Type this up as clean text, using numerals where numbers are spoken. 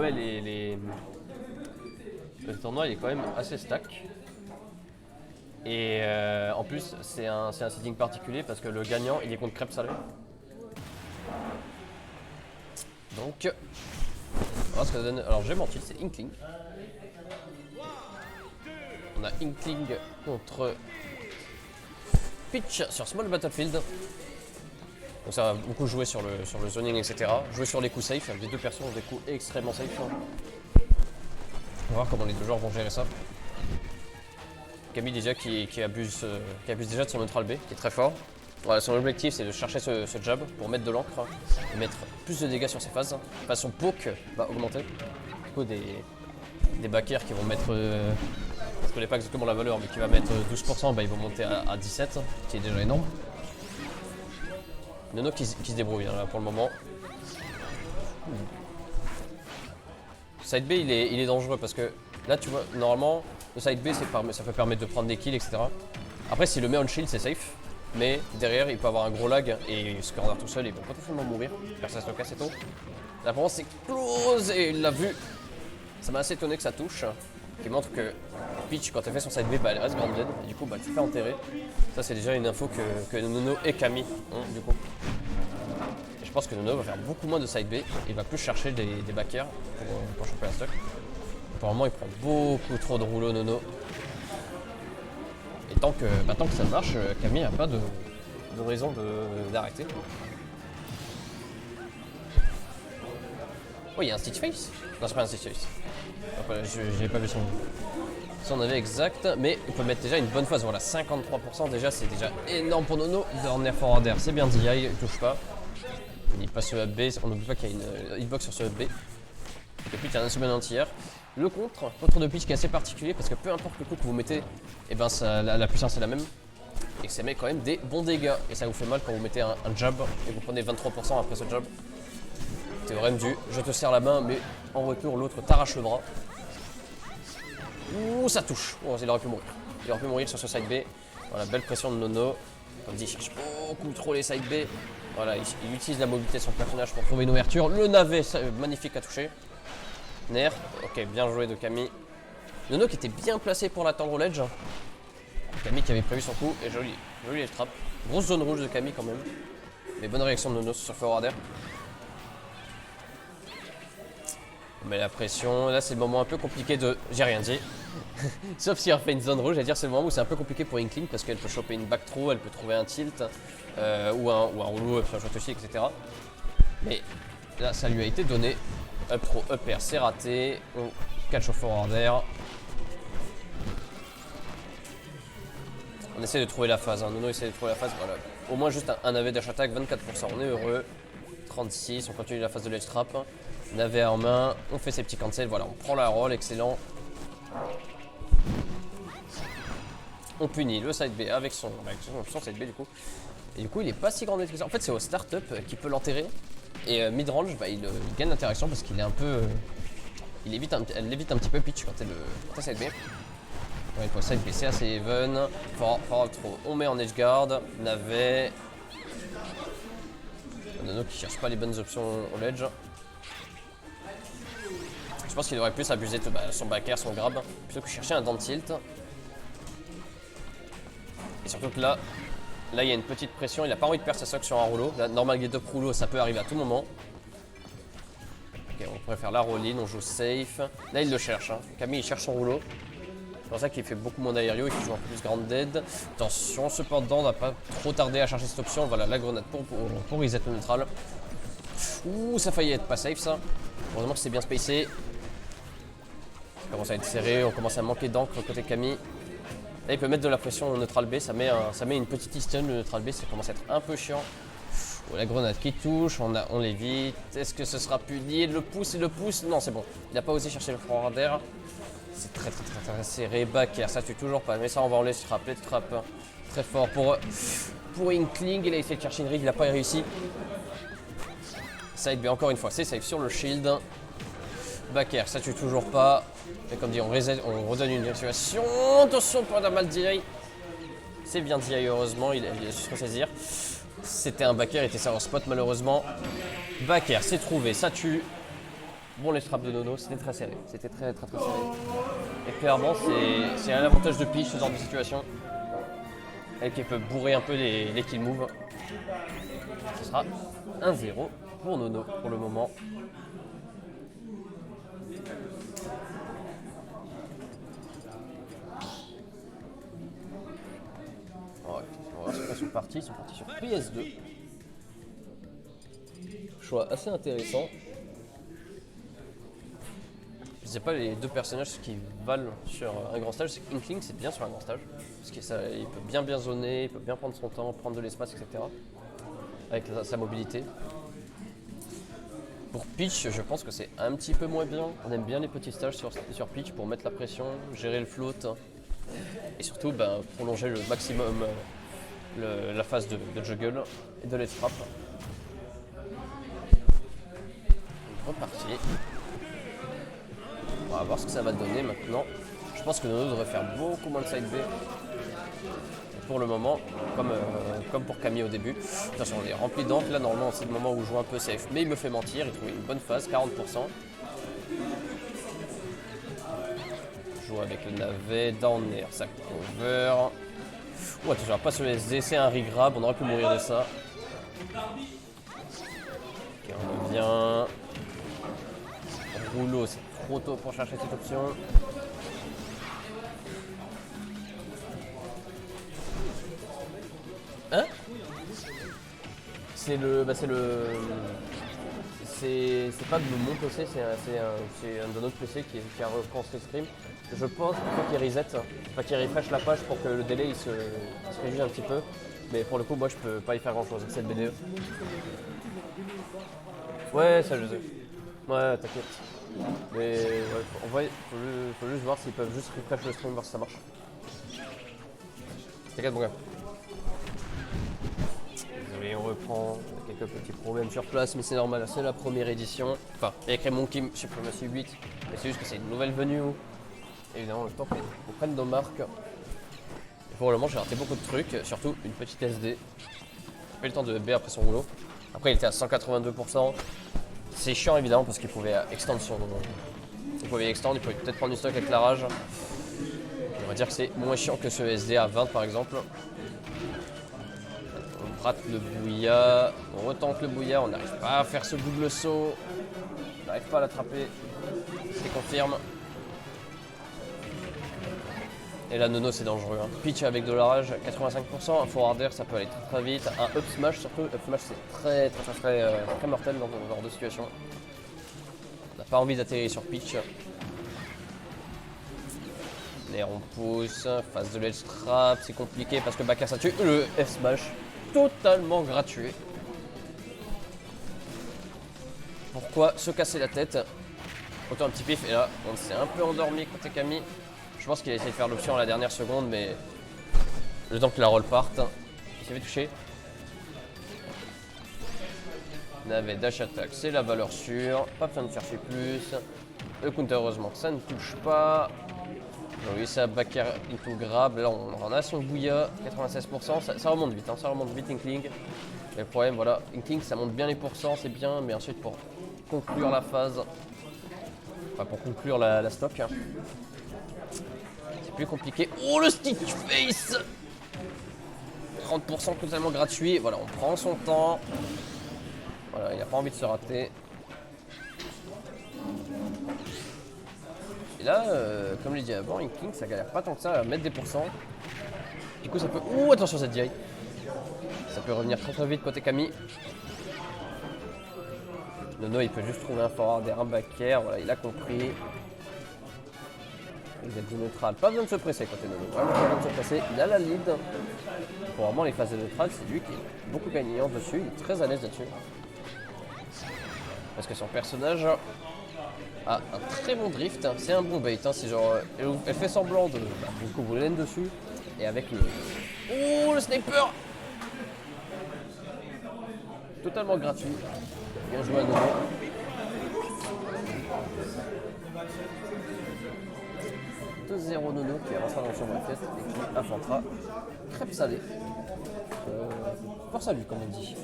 Ouais, le tournoi il est quand même assez stack. Et en plus, c'est un setting particulier parce que le gagnant il est contre crêpe salée. Donc, on va voir ce que ça donne. Alors, j'ai menti, c'est Inkling. On a Inkling contre Peach sur Small Battlefield. Donc ça va beaucoup jouer sur le zoning, etc. Jouer sur les coups safe. Les deux persos ont des coups extrêmement safe. On va voir comment les deux joueurs vont gérer ça. Camille déjà qui abuse déjà de son neutral B, qui est très fort. Voilà, son objectif c'est de chercher ce jab pour mettre de l'encre et mettre plus de dégâts sur ses phases. Enfin, son poke va augmenter. Du coup des backers qui vont mettre, je ne connais pas exactement la valeur, mais qui va mettre 12%, bah, ils vont monter à 17, qui est déjà énorme. Nono qui se débrouille hein, là, pour le moment. Side B il est dangereux parce que là tu vois, normalement le side B ça peut permettre de prendre des kills, etc. Après s'il le met on shield c'est safe, mais derrière il peut avoir un gros lag et il se corner tout seul, il va potentiellement mourir. Personne se casse et tout. Là pour moi c'est close et il l'a vu. Ça m'a assez étonné que ça touche, qui montre que Peach quand elle fait son side B bah, elle reste grounded et du coup bah, elle se fait enterrer. Ça c'est déjà une info que Nono et Camille ont du coup. Et je pense que Nono va faire beaucoup moins de side B et il va plus chercher des backers pour choper la stock. Pour le moment il prend beaucoup trop de rouleaux Nono. Et tant que ça marche, Camille n'a pas de raison d'arrêter. Oh il y a un Stitch Face? Non c'est pas un Stitch Face. Je n'ai pas vu son avis exact, mais il peut mettre déjà une bonne phase. Voilà, 53% déjà, c'est déjà énorme pour Nono. Dernier forwarder, c'est bien DI, il touche pas. Il passe sur up B, on n'oublie pas qu'il y a une hitbox sur ce up B. Et puis il y a un summon anti-air. Le contre de Peach qui est assez particulier parce que peu importe le coup que vous mettez, et ben la puissance est la même. Et ça met quand même des bons dégâts. Et ça vous fait mal quand vous mettez un jab et vous prenez 23% après ce jab. C'est vraiment du je te serre la main, mais en retour l'autre t'arrache le bras. Ouh, ça touche. Oh, il aurait pu mourir. Il aurait pu mourir sur ce side B. Voilà, belle pression de Nono. Comme dit, il cherche beaucoup trop les side B. Voilà, il utilise la mobilité de son personnage pour trouver une ouverture. Le navet, magnifique à toucher. Nair, ok, bien joué de Camille. Nono qui était bien placé pour l'attendre au ledge. Camille qui avait prévu son coup. Et joli les trap. Grosse zone rouge de Camille quand même. Mais bonne réaction de Nono sur forwarder. On met la pression, là c'est le moment un peu compliqué de... J'ai rien dit. Sauf si on fait une zone rouge, j'allais dire c'est le moment où c'est un peu compliqué pour Inkling parce qu'elle peut choper une back throw, elle peut trouver un tilt ou un rouleau, un shot aussi, etc. Mais là ça lui a été donné. Up throw, up air, c'est raté. On catch au forwarder. On essaie de trouver la phase, hein. Nono essaie de trouver la phase, voilà. Au moins juste un navet dash attack, 24%, on est heureux. 36, on continue la phase de ledge trap. Navet en main, on fait ses petits cancels, voilà, on prend la roll, excellent. On punit le side B avec son side B du coup. Et du coup il est pas si grand que ça. En fait c'est au start-up qui peut l'enterrer. Et mid-range bah, il gagne l'interaction parce qu'il est un peu... elle évite un petit peu Peach quand elle side B. Ouais, pour side B c'est assez even. Fort trop. On met en edge guard, Navet. Nono qui cherche pas les bonnes options au ledge. Je pense qu'il aurait pu s'abuser de son backer, son grab, plutôt que chercher un down tilt. Et surtout que là il y a une petite pression, il n'a pas envie de perdre sa stock sur un rouleau. La normal get up rouleau, ça peut arriver à tout moment. Ok, on pourrait faire la roll-in, on joue safe. Là il le cherche, hein. Camille il cherche son rouleau. C'est pour ça qu'il fait beaucoup moins d'aério et qu'il joue un peu plus grounded. Attention, cependant, on n'a pas trop tardé à chercher cette option. Voilà, la grenade pour reset le neutral. Ouh, ça a failli être pas safe ça. Heureusement que c'est bien spacé. Ça commence à être serré, on commence à manquer d'encre côté Camille. Là il peut mettre de la pression au neutral B, ça met une petite stun, le neutral B ça commence à être un peu chiant. Oh, la grenade qui touche, on l'évite. Est-ce que ce sera puni? Le pouce, non c'est bon. Il n'a pas osé chercher le forwarder. C'est très serré, backer, ça tue toujours pas. Mais ça on va en laisser trap, les trap très fort pour Inkling. Il a essayé de chercher une rig, il n'a pas réussi. Side B encore une fois, c'est safe sur le shield. Backer, ça tue toujours pas. Et comme dit, on redonne une situation. Attention, pas d'un mal DI. C'est bien DI, heureusement, il a su se ressaisir. C'était un backer, il était ça en spot malheureusement. Backer, c'est trouvé, ça tue. Bon, les straps de Nono, c'était très serré. C'était très serré. Et clairement, c'est un avantage de Peach, ce genre de situation. Et qui peut bourrer un peu les kill moves. Ce sera 1-0 pour Nono pour le moment. Ouais, on va voir ce qu'ils sont partis. Ils sont partis sur PS2. Choix assez intéressant. Je sais pas, les deux personnages qui valent sur un grand stage, c'est que Inkling c'est bien sur un grand stage. Parce qu'il peut bien zoner, il peut bien prendre son temps, prendre de l'espace, etc. Avec sa mobilité. Pour Peach, je pense que c'est un petit peu moins bien. On aime bien les petits stages sur Peach pour mettre la pression, gérer le float. Et surtout prolonger le maximum la phase de juggle et de let's trap. Reparti. On va voir ce que ça va donner maintenant. Je pense que Nono devrait faire beaucoup moins de side B. Pour le moment, comme pour Camille au début. Attention, on est rempli d'encre. Là, normalement, c'est le moment où je joue un peu safe. Mais il me fait mentir. Il trouve une bonne phase, 40%. Je joue avec le navet, down air, ça cover. Oh, attention, pas sur les SD, c'est un regrab. On aurait pu mourir de ça. Ok, on revient. Rouleau, c'est trop tôt pour chercher cette option. Hein? C'est pas de mon PC, c'est un de notre PC qui a reconstruit le stream. Je pense qu'il faut qu'il reset, enfin qu'il refresh la page pour que le délai il se réduise un petit peu. Mais pour le coup, moi je peux pas y faire grand chose avec cette BDE. Ouais, ça je sais. Ouais, t'inquiète. Mais ouais, faut juste voir s'ils peuvent juste refresh le stream, voir si ça marche. T'inquiète mon gars. Désolé, on reprend. On a quelques petits problèmes sur place, mais c'est normal, c'est la première édition. Enfin, il y a écrit Monkey Supremacy 8, mais c'est juste que c'est une nouvelle venue. Évidemment, le temps qu'on prenne nos marques. Et pour le moment, j'ai raté beaucoup de trucs, surtout une petite SD. J'ai pas eu le temps de B après son rouleau. Après, il était à 182%. C'est chiant évidemment parce qu'il pouvait extendre son. Il pouvait peut-être prendre du stock avec la rage. On va dire que c'est moins chiant que ce SD à 20 par exemple. On rate le bouilla, on retente le bouilla, on n'arrive pas à faire ce double saut. On n'arrive pas à l'attraper. C'est confirme. Et là, Nono, c'est dangereux. Hein. Peach avec de la rage, 85%. Un forward air, ça peut aller très vite. Un up smash, surtout. Up smash, c'est très mortel dans ce genre de situation. On n'a pas envie d'atterrir sur Peach. Les on pousse, phase de l'edge trap, c'est compliqué parce que Baka ça tue. Le F smash, totalement gratuit. Pourquoi se casser la tête? Autant un petit pif, et là, on s'est un peu endormi côté Camille. Je pense qu'il a essayé de faire l'option à la dernière seconde, mais le temps que la roll parte, il s'est fait toucher. Navet dash attack, c'est la valeur sûre, pas besoin de chercher plus. Le counter, heureusement, ça ne touche pas. Oui, ça backer into grab. Là, on en a son bouilla, 96%. Ça remonte vite, hein, ça remonte vite, Inkling. Mais le problème, voilà, Inkling, ça monte bien les pourcents, c'est bien, mais ensuite pour conclure la phase, enfin pour conclure la stock, hein, c'est plus compliqué. Oh, le stick face 30% totalement gratuit. Voilà, on prend son temps. Voilà, il n'a pas envie de se rater. Et là, comme je l'ai dit avant, Inkling, ça galère pas tant que ça à mettre des pourcents. Du coup, ça peut... Ouh, attention cette DI. Ça peut revenir très vite côté Camille. Nono, il peut juste trouver un forward et un backer. Voilà, il a compris. Il a du neutral. Pas besoin de se presser côté Nono. Vraiment pas besoin de se presser. Il a la lead. Pour vraiment les phases de neutral, c'est lui qui est beaucoup gagnant dessus. Il est très à l'aise là-dessus. Parce que son personnage a un très bon drift. C'est un bon bait. Hein. C'est genre, elle fait semblant de beaucoup vous laine dessus. Et avec le... Oh, le sniper! Totalement gratuit. Bien joué à Nono. « 2-0 Nono qui avancera dans son bracket et qui affrontera Crêpe Salée. Force à lui, comme on dit.